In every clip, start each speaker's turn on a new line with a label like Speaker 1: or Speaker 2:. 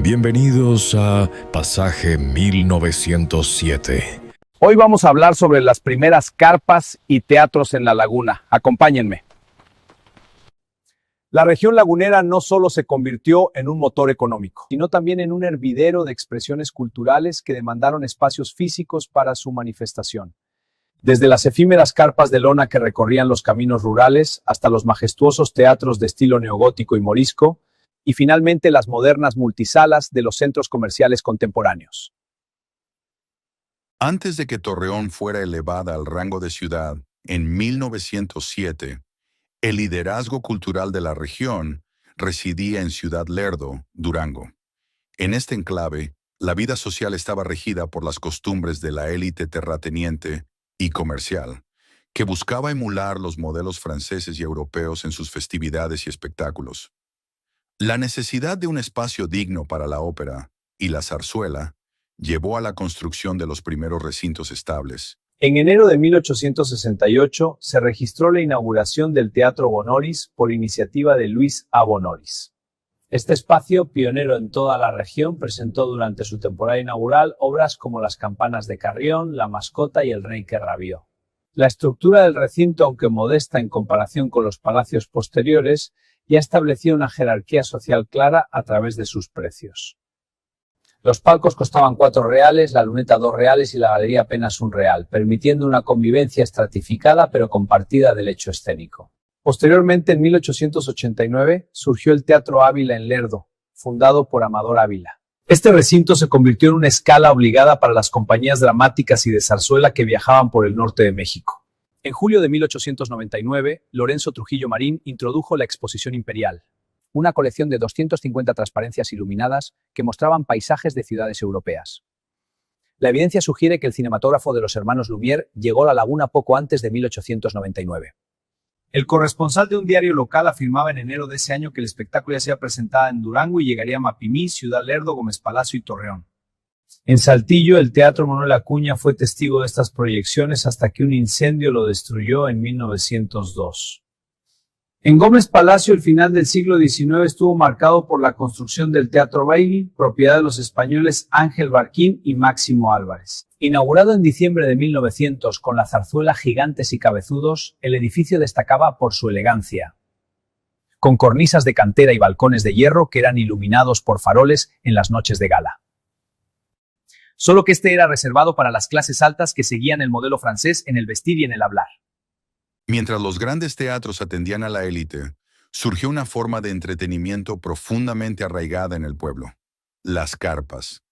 Speaker 1: Bienvenidos a Pasaje 1907.
Speaker 2: Hoy vamos a hablar sobre las primeras carpas y teatros en la laguna. Acompáñenme. La región lagunera no solo se convirtió en un motor económico, sino también en un hervidero de expresiones culturales que demandaron espacios físicos para su manifestación. Desde las efímeras carpas de lona que recorrían los caminos rurales hasta los majestuosos teatros de estilo neogótico y morisco, y finalmente las modernas multisalas de los centros comerciales contemporáneos.
Speaker 3: Antes de que Torreón fuera elevada al rango de ciudad, en 1907, el liderazgo cultural de la región residía en Ciudad Lerdo, Durango. En este enclave, la vida social estaba regida por las costumbres de la élite terrateniente y comercial, que buscaba emular los modelos franceses y europeos en sus festividades y espectáculos. La necesidad de un espacio digno para la ópera y la zarzuela llevó a la construcción de los primeros recintos estables.
Speaker 2: En enero de 1868 se registró la inauguración del Teatro Bonolis por iniciativa de Luis A. Bonolis. Este espacio, pionero en toda la región, presentó durante su temporada inaugural obras como Las campanas de Carrión, La mascota y El rey que rabió. La estructura del recinto, aunque modesta en comparación con los palacios posteriores, ya establecía una jerarquía social clara a través de sus precios. Los palcos costaban 4 reales, la luneta 2 reales y la galería apenas 1 real, permitiendo una convivencia estratificada pero compartida del hecho escénico. Posteriormente, en 1889, surgió el Teatro Ávila en Lerdo, fundado por Amador Ávila. Este recinto se convirtió en una escala obligada para las compañías dramáticas y de zarzuela que viajaban por el norte de México. En julio de 1899, Lorenzo Trujillo Marín introdujo la Exposición Imperial, una colección de 250 transparencias iluminadas que mostraban paisajes de ciudades europeas. La evidencia sugiere que el cinematógrafo de los hermanos Lumière llegó a la laguna poco antes de 1899. El corresponsal de un diario local afirmaba en enero de ese año que el espectáculo ya se había presentado en Durango y llegaría a Mapimí, Ciudad Lerdo, Gómez Palacio y Torreón. En Saltillo, el Teatro Manuel Acuña fue testigo de estas proyecciones hasta que un incendio lo destruyó en 1902. En Gómez Palacio, el final del siglo XIX estuvo marcado por la construcción del Teatro Bailey, propiedad de los españoles Ángel Barquín y Máximo Álvarez. Inaugurado en diciembre de 1900 con la zarzuela Gigantes y Cabezudos, el edificio destacaba por su elegancia, con cornisas de cantera y balcones de hierro que eran iluminados por faroles en las noches de gala. Solo que este era reservado para las clases altas que seguían el modelo francés en el vestir y en el hablar.
Speaker 3: Mientras los grandes teatros atendían a la élite, surgió una forma de entretenimiento profundamente arraigada en el pueblo: las carpas.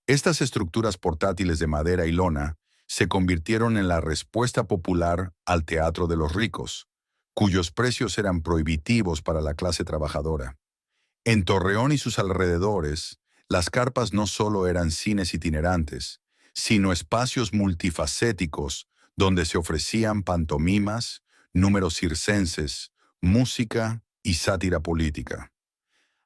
Speaker 3: Estas estructuras portátiles de madera y lona se convirtieron en la respuesta popular al teatro de los ricos, cuyos precios eran prohibitivos para la clase trabajadora. En Torreón y sus alrededores, las carpas no solo eran cines itinerantes, sino espacios multifacéticos donde se ofrecían pantomimas, números circenses, música y sátira política.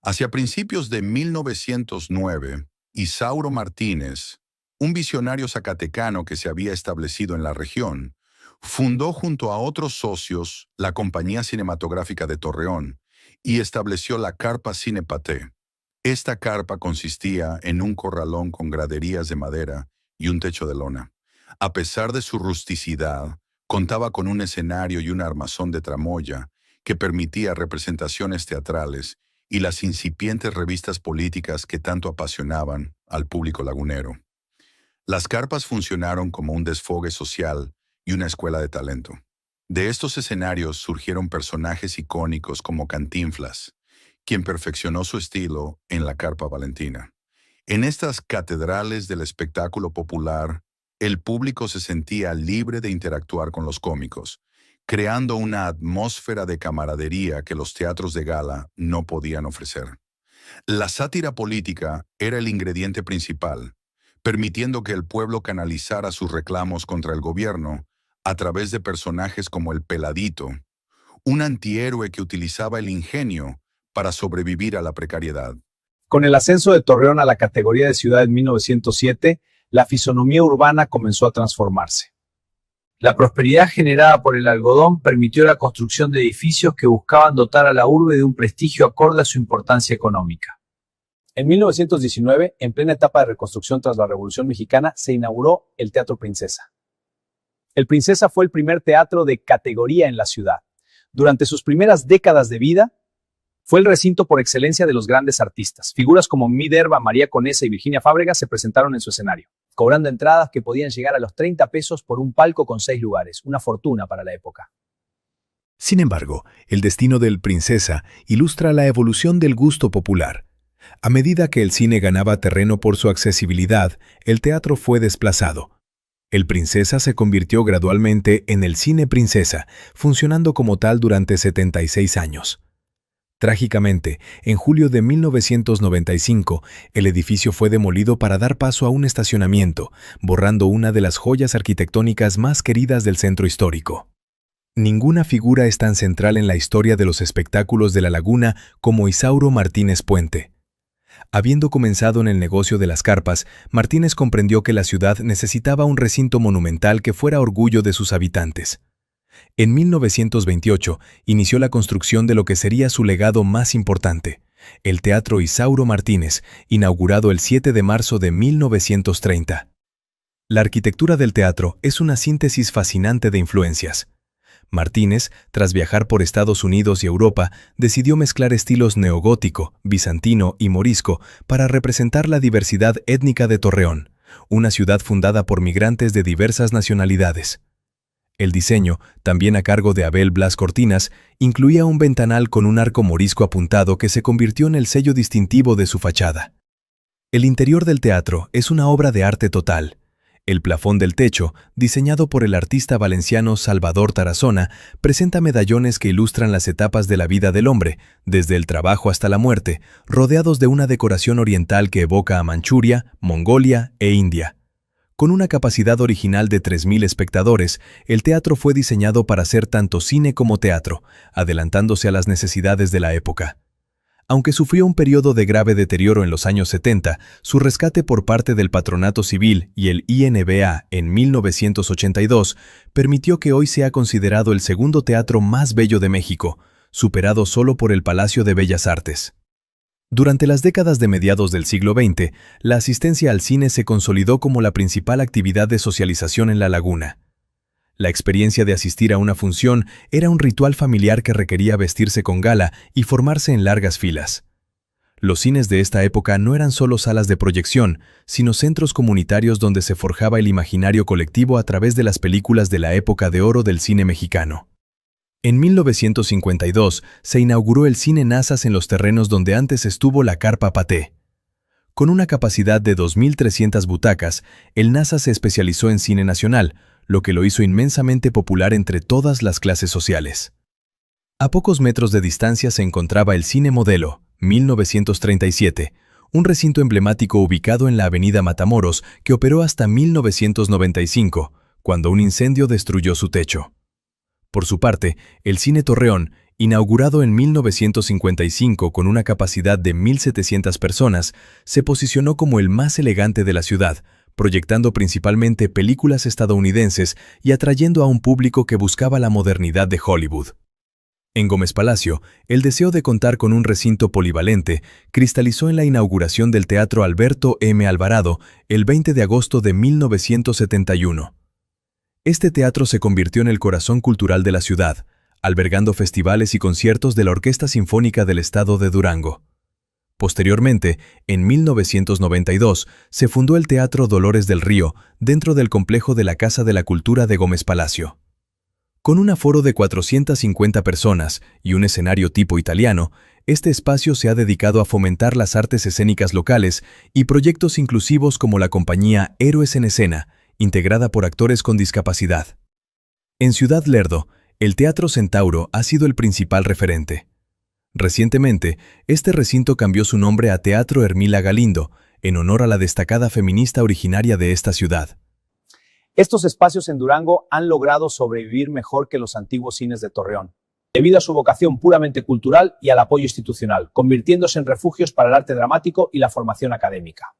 Speaker 3: Hacia principios de 1909, Isauro Martínez, un visionario zacatecano que se había establecido en la región, fundó junto a otros socios la Compañía Cinematográfica de Torreón y estableció la Carpa Cine Paté. Esta carpa consistía en un corralón con graderías de madera y un techo de lona. A pesar de su rusticidad, contaba con un escenario y un armazón de tramoya que permitía representaciones teatrales y las incipientes revistas políticas que tanto apasionaban al público lagunero. Las carpas funcionaron como un desfogue social y una escuela de talento. De estos escenarios surgieron personajes icónicos como Cantinflas, quien perfeccionó su estilo en la Carpa Valentina. En estas catedrales del espectáculo popular, el público se sentía libre de interactuar con los cómicos, creando una atmósfera de camaradería que los teatros de gala no podían ofrecer. La sátira política era el ingrediente principal, permitiendo que el pueblo canalizara sus reclamos contra el gobierno a través de personajes como el Peladito, un antihéroe que utilizaba el ingenio para sobrevivir a la precariedad.
Speaker 2: Con el ascenso de Torreón a la categoría de ciudad en 1907, la fisonomía urbana comenzó a transformarse. La prosperidad generada por el algodón permitió la construcción de edificios que buscaban dotar a la urbe de un prestigio acorde a su importancia económica. En 1919, en plena etapa de reconstrucción tras la Revolución Mexicana, se inauguró el Teatro Princesa. El Princesa fue el primer teatro de categoría en la ciudad. Durante sus primeras décadas de vida, fue el recinto por excelencia de los grandes artistas. Figuras como Minerva, María Conesa y Virginia Fábregas se presentaron en su escenario, cobrando entradas que podían llegar a los 30 pesos por un palco con 6 lugares, una fortuna para la época.
Speaker 4: Sin embargo, el destino del Princesa ilustra la evolución del gusto popular. A medida que el cine ganaba terreno por su accesibilidad, el teatro fue desplazado. El Princesa se convirtió gradualmente en el Cine Princesa, funcionando como tal durante 76 años. Trágicamente, en julio de 1995, el edificio fue demolido para dar paso a un estacionamiento, borrando una de las joyas arquitectónicas más queridas del centro histórico. Ninguna figura es tan central en la historia de los espectáculos de La Laguna como Isauro Martínez Puente. Habiendo comenzado en el negocio de las carpas, Martínez comprendió que la ciudad necesitaba un recinto monumental que fuera orgullo de sus habitantes. En 1928 inició la construcción de lo que sería su legado más importante, el Teatro Isauro Martínez, inaugurado el 7 de marzo de 1930. La arquitectura del teatro es una síntesis fascinante de influencias. Martínez, tras viajar por Estados Unidos y Europa, decidió mezclar estilos neogótico, bizantino y morisco para representar la diversidad étnica de Torreón, una ciudad fundada por migrantes de diversas nacionalidades. El diseño, también a cargo de Abel Blas Cortinas, incluía un ventanal con un arco morisco apuntado que se convirtió en el sello distintivo de su fachada. El interior del teatro es una obra de arte total. El plafón del techo, diseñado por el artista valenciano Salvador Tarazona, presenta medallones que ilustran las etapas de la vida del hombre, desde el trabajo hasta la muerte, rodeados de una decoración oriental que evoca a Manchuria, Mongolia e India. Con una capacidad original de 3.000 espectadores, el teatro fue diseñado para ser tanto cine como teatro, adelantándose a las necesidades de la época. Aunque sufrió un periodo de grave deterioro en los años 70, su rescate por parte del Patronato Civil y el INBA en 1982 permitió que hoy sea considerado el segundo teatro más bello de México, superado solo por el Palacio de Bellas Artes. Durante las décadas de mediados del siglo XX, la asistencia al cine se consolidó como la principal actividad de socialización en La Laguna. La experiencia de asistir a una función era un ritual familiar que requería vestirse con gala y formarse en largas filas. Los cines de esta época no eran solo salas de proyección, sino centros comunitarios donde se forjaba el imaginario colectivo a través de las películas de la época de oro del cine mexicano. En 1952 se inauguró el Cine Nazas en los terrenos donde antes estuvo la Carpa Paté. Con una capacidad de 2.300 butacas, el Nazas se especializó en cine nacional, lo que lo hizo inmensamente popular entre todas las clases sociales. A pocos metros de distancia se encontraba el Cine Modelo, 1937, un recinto emblemático ubicado en la avenida Matamoros que operó hasta 1995, cuando un incendio destruyó su techo. Por su parte, el Cine Torreón, inaugurado en 1955 con una capacidad de 1.700 personas, se posicionó como el más elegante de la ciudad, proyectando principalmente películas estadounidenses y atrayendo a un público que buscaba la modernidad de Hollywood. En Gómez Palacio, el deseo de contar con un recinto polivalente cristalizó en la inauguración del Teatro Alberto M. Alvarado el 20 de agosto de 1971. Este teatro se convirtió en el corazón cultural de la ciudad, albergando festivales y conciertos de la Orquesta Sinfónica del Estado de Durango. Posteriormente, en 1992, se fundó el Teatro Dolores del Río dentro del complejo de la Casa de la Cultura de Gómez Palacio. Con un aforo de 450 personas y un escenario tipo italiano, este espacio se ha dedicado a fomentar las artes escénicas locales y proyectos inclusivos como la compañía Héroes en Escena, integrada por actores con discapacidad. En Ciudad Lerdo, el Teatro Centauro ha sido el principal referente. Recientemente, este recinto cambió su nombre a Teatro Hermila Galindo, en honor a la destacada feminista originaria de esta ciudad.
Speaker 2: Estos espacios en Durango han logrado sobrevivir mejor que los antiguos cines de Torreón, debido a su vocación puramente cultural y al apoyo institucional, convirtiéndose en refugios para el arte dramático y la formación académica.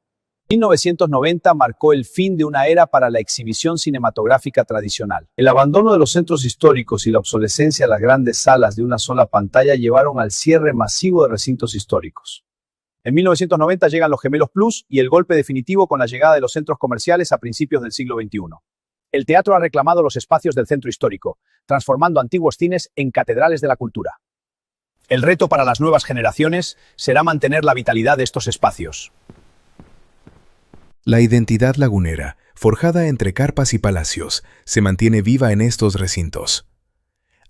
Speaker 2: 1990 marcó el fin de una era para la exhibición cinematográfica tradicional. El abandono de los centros históricos y la obsolescencia de las grandes salas de una sola pantalla llevaron al cierre masivo de recintos históricos. En 1990 llegan los Gemelos Plus y el golpe definitivo con la llegada de los centros comerciales a principios del siglo XXI. El teatro ha reclamado los espacios del centro histórico, transformando antiguos cines en catedrales de la cultura. El reto para las nuevas generaciones será mantener la vitalidad de estos espacios.
Speaker 4: La identidad lagunera, forjada entre carpas y palacios, se mantiene viva en estos recintos.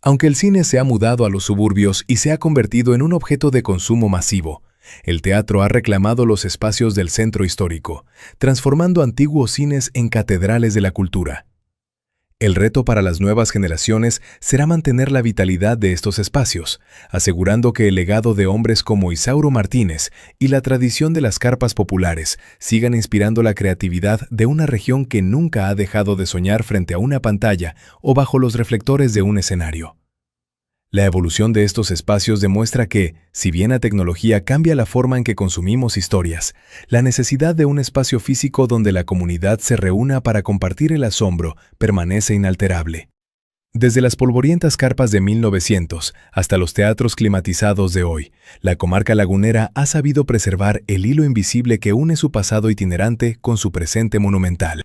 Speaker 4: Aunque el cine se ha mudado a los suburbios y se ha convertido en un objeto de consumo masivo, el teatro ha reclamado los espacios del centro histórico, transformando antiguos cines en catedrales de la cultura. El reto para las nuevas generaciones será mantener la vitalidad de estos espacios, asegurando que el legado de hombres como Isauro Martínez y la tradición de las carpas populares sigan inspirando la creatividad de una región que nunca ha dejado de soñar frente a una pantalla o bajo los reflectores de un escenario. La evolución de estos espacios demuestra que, si bien la tecnología cambia la forma en que consumimos historias, la necesidad de un espacio físico donde la comunidad se reúna para compartir el asombro permanece inalterable. Desde las polvorientas carpas de 1900 hasta los teatros climatizados de hoy, la comarca lagunera ha sabido preservar el hilo invisible que une su pasado itinerante con su presente monumental.